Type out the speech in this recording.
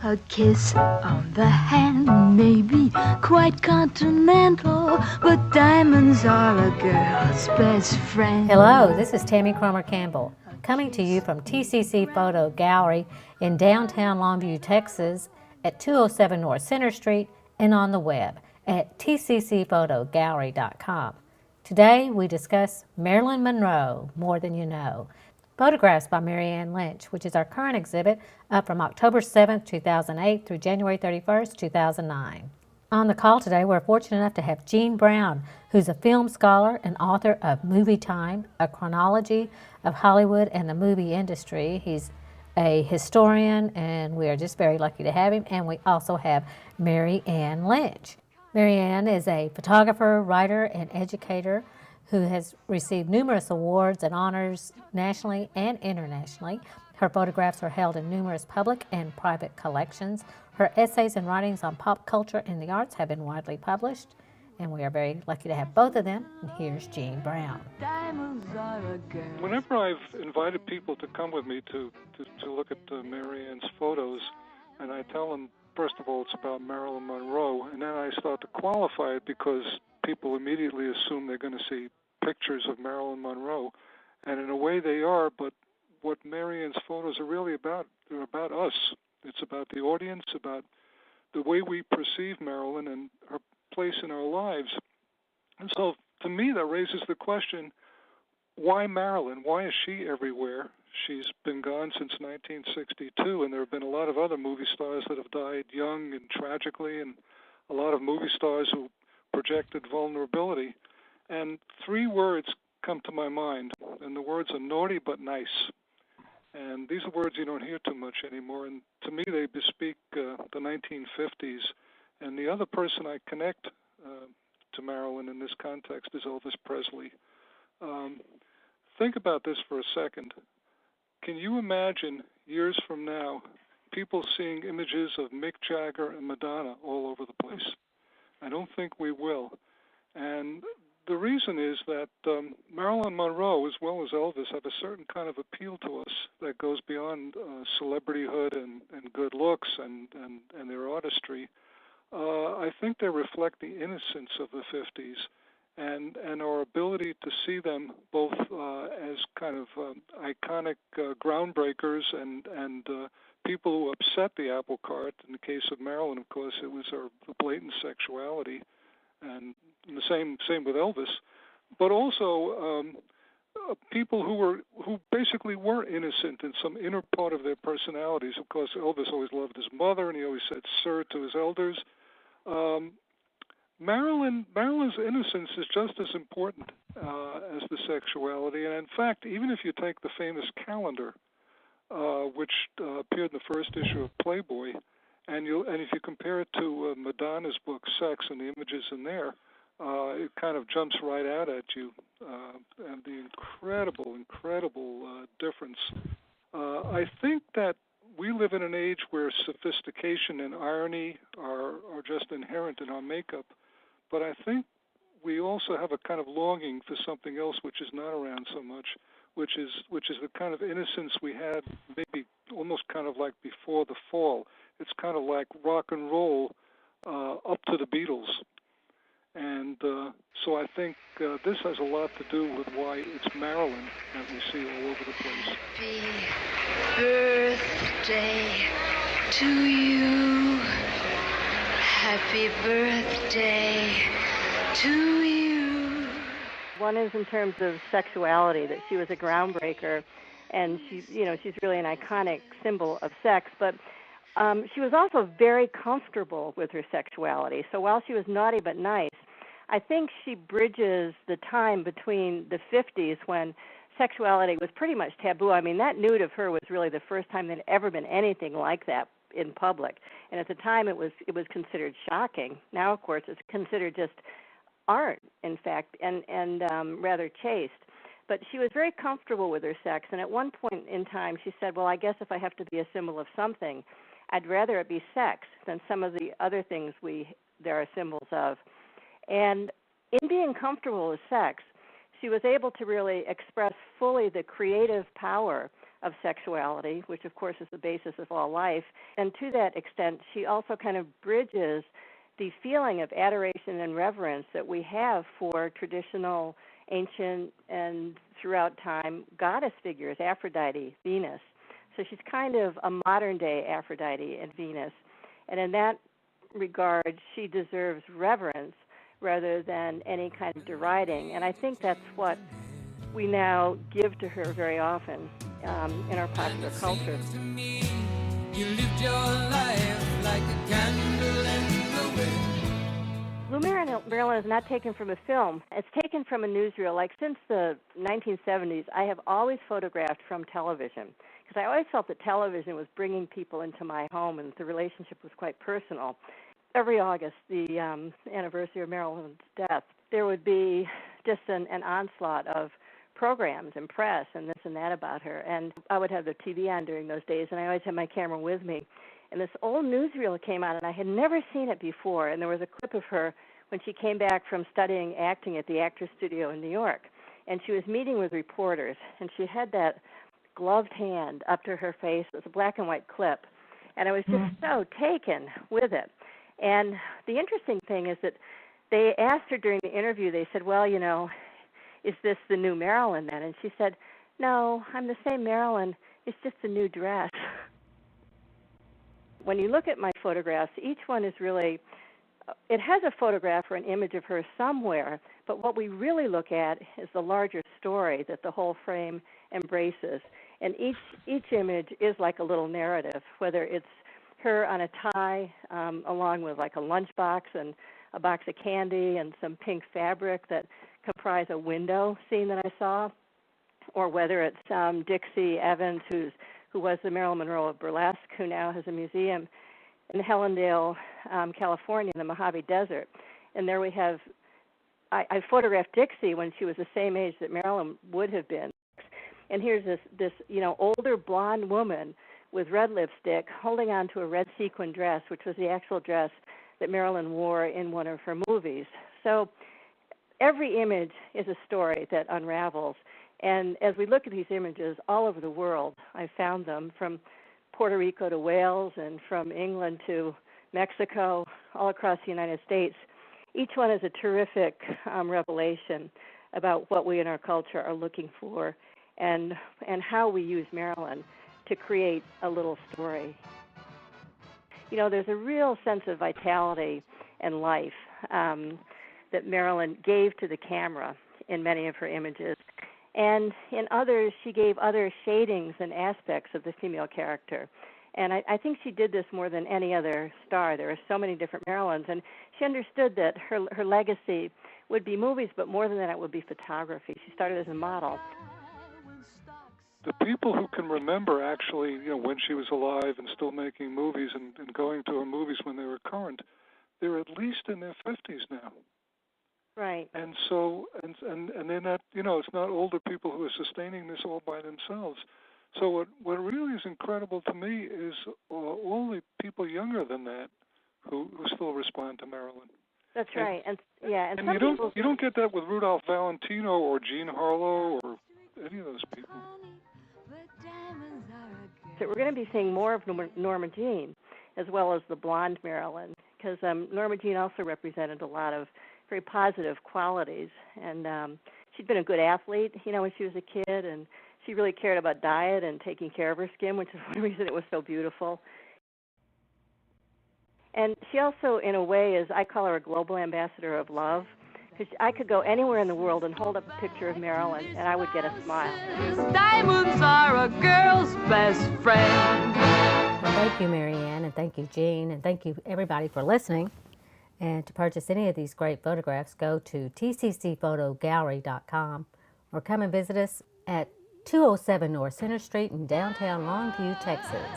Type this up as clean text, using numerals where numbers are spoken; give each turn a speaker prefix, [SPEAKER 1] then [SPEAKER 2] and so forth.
[SPEAKER 1] A kiss on the hand may be quite continental, but diamonds are a girl's best friend.
[SPEAKER 2] Hello, this is Tammy Cromer-Campbell, coming to you from TCC Photo Gallery in downtown Longview, Texas at 207 North Center Street and on the web at tccphotogallery.com. Today we discuss Marilyn Monroe, More Than You Know, photographs by Ann Lynch, which is our current exhibit up from October 7, 2008 through January 31, 2009. On the call today, we're fortunate enough to have Gene Brown, who's a film scholar and author of Movie Time, A Chronology of Hollywood and the Movie Industry. He's a historian, and we are just very lucky to have him. And we also have Ann Lynch. Ann is a photographer, writer, and educator who has received numerous awards and honors nationally and internationally. Her photographs are held in numerous public and private collections. Her essays and writings on pop culture and the arts have been widely published, and we are very lucky to have both of them. And here's Gene Brown.
[SPEAKER 3] Whenever I've invited people to come with me to look at Mary Ann's photos, and I tell them, first of all, it's about Marilyn Monroe, and then I start to qualify it because people immediately assume they're going to see pictures of Marilyn Monroe, and in a way they are, but what Mary Ann's photos are really about, they're about us. It's about the audience, about the way we perceive Marilyn and her place in our lives. And so to me that raises the question, why Marilyn? Why is she everywhere? She's been gone since 1962, and there have been a lot of other movie stars that have died young and tragically, and a lot of movie stars who projected vulnerability. And three words come to my mind, and the words are naughty but nice. And these are words you don't hear too much anymore, and to me they bespeak the 1950s. And the other person I connect to Marilyn in this context is Elvis Presley. Think about this for a second. Can you imagine years from now people seeing images of Mick Jagger and Madonna all over the place? I don't think we will. And the reason is that Marilyn Monroe, as well as Elvis, have a certain kind of appeal to us that goes beyond celebrityhood and good looks and their artistry. I think they reflect the innocence of the 50s and our ability to see them both as kind of iconic groundbreakers and people who upset the apple cart. In the case of Marilyn, of course, it was her blatant sexuality, and the same with Elvis, but also people who basically were innocent in some inner part of their personalities. Of course, Elvis always loved his mother, and he always said "sir" to his elders. Marilyn's innocence is just as important as the sexuality, and in fact, even if you take the famous calendar, which appeared in the first issue of Playboy, and if you compare it to Madonna's book Sex and the images in there, it kind of jumps right out at you, and the incredible difference. I think that we live in an age where sophistication and irony are just inherent in our makeup, but I think we also have a kind of longing for something else which is not around so much, which is the kind of innocence we had maybe almost kind of like before the fall. It's kind of like rock and roll up to the Beatles. And so I think this has a lot to do with why it's Marilyn that we see all over the place.
[SPEAKER 1] Happy birthday to you. Happy birthday to you.
[SPEAKER 4] One is in terms of sexuality, that she was a groundbreaker, and she's really an iconic symbol of sex, but she was also very comfortable with her sexuality. So while she was naughty but nice, I think she bridges the time between the 50s when sexuality was pretty much taboo. I mean, that nude of her was really the first time there'd ever been anything like that in public. And at the time it was considered shocking. Now, of course, it's considered just art, in fact, and rather chaste. But she was very comfortable with her sex, and at one point in time she said, well, I guess if I have to be a symbol of something, I'd rather it be sex than some of the other things there are symbols of. And in being comfortable with sex, she was able to really express fully the creative power of sexuality, which of course is the basis of all life. And to that extent, she also kind of bridges the feeling of adoration and reverence that we have for traditional, ancient, and throughout time goddess figures, Aphrodite, Venus. So she's kind of a modern-day Aphrodite and Venus. And in that regard, she deserves reverence rather than any kind of deriding. And I think that's what we now give to her very often in our popular culture.
[SPEAKER 5] You lived your life like a candle in the wind.
[SPEAKER 4] Blue Marilyn is not taken from a film. It's taken from a newsreel. Like since the 1970s, I have always photographed from television because I always felt that television was bringing people into my home and the relationship was quite personal. Every August, the anniversary of Marilyn's death, there would be just an onslaught of programs and press and this and that about her. And I would have the TV on during those days, and I always had my camera with me. And this old newsreel came out, and I had never seen it before. And there was a clip of her when she came back from studying acting at the Actors Studio in New York. And she was meeting with reporters, and she had that gloved hand up to her face. It was a black and white clip. And I was just so taken with it. And the interesting thing is that they asked her during the interview, they said, well, you know, is this the new Marilyn then? And she said, no, I'm the same Marilyn. It's just a new dress. When you look at my photographs, each one is really, it has a photograph or an image of her somewhere, but what we really look at is the larger story that the whole frame embraces. And each image is like a little narrative, whether it's her on a tie along with like a lunchbox and a box of candy and some pink fabric that comprise a window scene that I saw, or whether it's Dixie Evans, who was the Marilyn Monroe of Burlesque, who now has a museum in Helendale, California, in the Mojave Desert. And there we have, I photographed Dixie when she was the same age that Marilyn would have been. And here's this older blonde woman with red lipstick holding on to a red sequin dress, which was the actual dress that Marilyn wore in one of her movies. So every image is a story that unravels. And as we look at these images all over the world, I found them from Puerto Rico to Wales and from England to Mexico, all across the United States. Each one is a terrific revelation about what we in our culture are looking for and how we use Marilyn to create a little story. You know, there's a real sense of vitality and life that Marilyn gave to the camera in many of her images. And in others, she gave other shadings and aspects of the female character. And I think she did this more than any other star. There are so many different Marilyns, and she understood that her legacy would be movies, but more than that, it would be photography. She started as a model.
[SPEAKER 3] The people who can remember actually, when she was alive and still making movies and going to her movies when they were current, they're at least in their 50s now.
[SPEAKER 4] Right.
[SPEAKER 3] And so, and they're not, it's not older people who are sustaining this all by themselves. So what really is incredible to me is all the people younger than that who still respond to Marilyn.
[SPEAKER 4] That's right. And
[SPEAKER 3] you don't get that with Rudolph Valentino or Jean Harlow or any of those people.
[SPEAKER 4] So we're going to be seeing more of Norma Jean as well as the blonde Marilyn, because Norma Jean also represented a lot of very positive qualities. And she'd been a good athlete, when she was a kid, and she really cared about diet and taking care of her skin, which is one reason it was so beautiful. And she also, in a way, I call her a global ambassador of love, because I could go anywhere in the world and hold up a picture of Marilyn, and I would get a smile.
[SPEAKER 1] Diamonds are a girl's best friend.
[SPEAKER 2] Well, thank you, Marianne, and thank you, Jean, and thank you, everybody, for listening. And to purchase any of these great photographs, go to tccphotogallery.com or come and visit us at 207 North Center Street in downtown Longview, Texas.